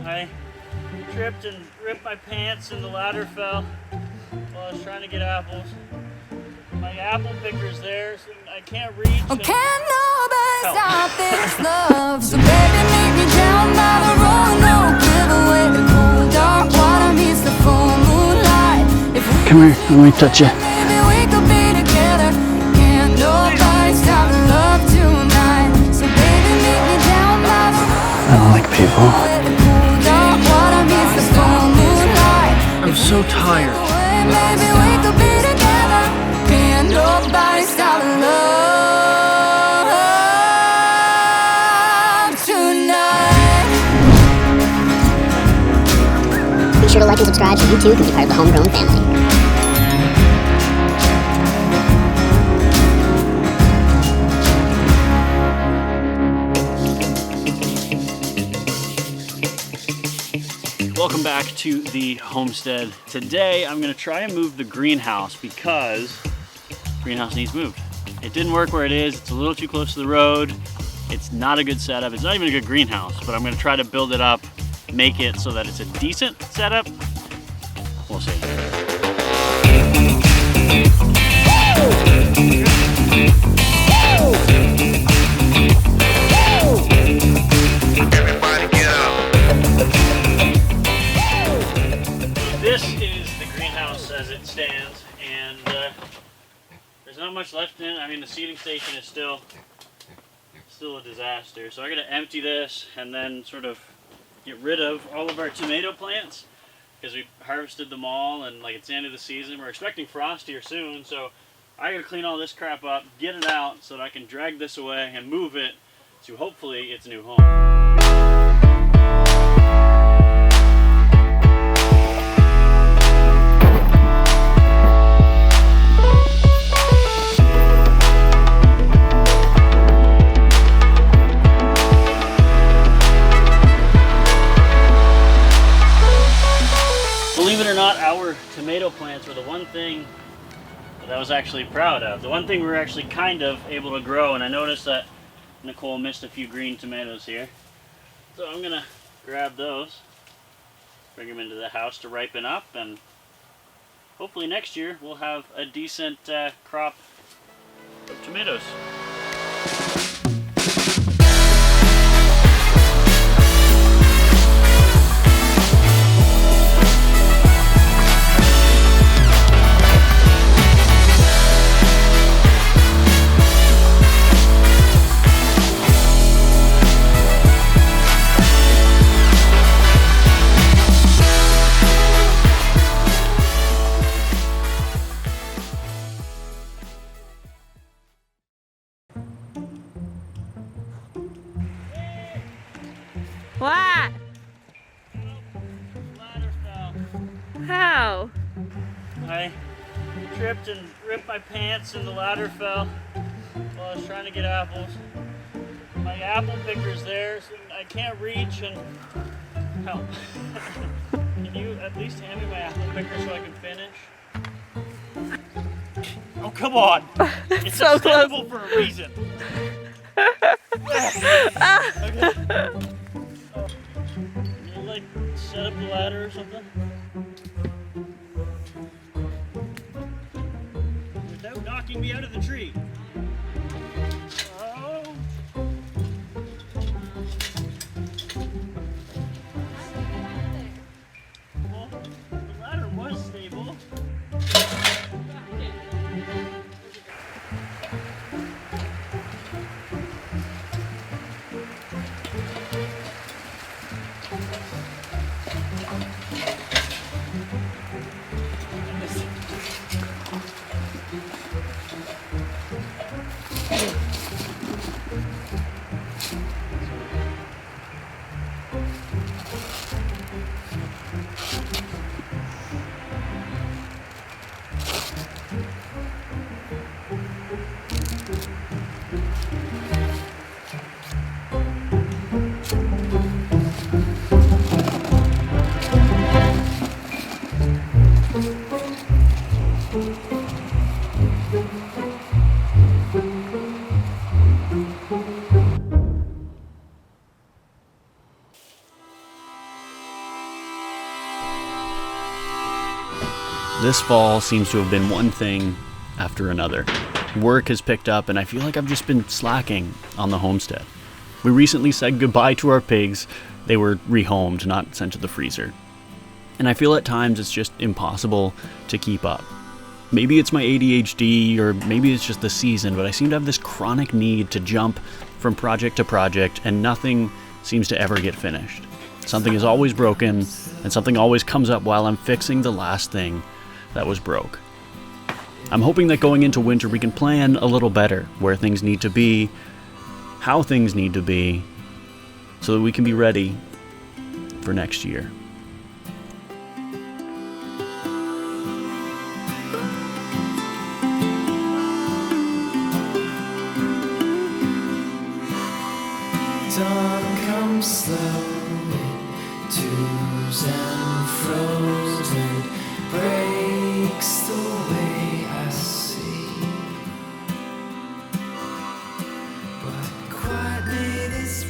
I tripped and ripped my pants and the ladder fell while I was trying to get apples. My apple picker's there, so I can't reach. Oh, can't nobody stop this love. So baby, meet me down by the Roanoke River where the cool dark water meets the full moonlight. Come here, let me touch you. Maybe we could be together. Can't nobody stop the love tonight. So baby, meet me down by the I don't like people. where the cool dark water meets the full moonlight. I'm so tired. Maybe we could be together. Can't nobody stop the love tonight. Be sure to like and subscribe so you too can be part of the Homegrown family. Welcome back to the homestead. Today I'm going to try and move the greenhouse because the greenhouse needs moved. It didn't work where it is. It's a little too close to the road. It's not a good setup. It's not even a good greenhouse, but I'm going to try to build it up, make it so that it's a decent setup. We'll see. This is the greenhouse as it stands, and there's not much left in it. I mean, the seeding station is still a disaster. So I'm gonna empty this and then sort of get rid of all of our tomato plants because we harvested them all, and like it's the end of the season. We're expecting frost here soon, so I gotta clean all this crap up, get it out so that I can drag this away and move it to hopefully its new home. Believe it or not, our tomato plants were the one thing that I was actually proud of. The one thing we were actually kind of able to grow, and I noticed that Nicole missed a few green tomatoes here. So I'm gonna grab those, bring them into the house to ripen up, and hopefully next year we'll have a decent crop of tomatoes. What? Ladder fell. How? I tripped and ripped my pants and the ladder fell while I was trying to get apples. My apple picker's there, so I can't reach and help. Can you at least hand me my apple picker so I can finish? Oh, come on! It's so close. extendable for a reason. Okay. Can you like set up the ladder or something? Without knocking me out of the tree. Oh. Well, the ladder was stable. This fall seems to have been one thing after another. Work has picked up and I feel like I've just been slacking on the homestead. We recently said goodbye to our pigs. They were rehomed, not sent to the freezer. And I feel at times it's just impossible to keep up. Maybe it's my ADHD or maybe it's just the season, but I seem to have this chronic need to jump from project to project and nothing seems to ever get finished. Something is always broken and something always comes up while I'm fixing the last thing that was broke. I'm hoping that going into winter we can plan a little better where things need to be, how things need to be, so that we can be ready for next year. Dawn comes slowly, twos and frozen, breaks the way I see. But quietly this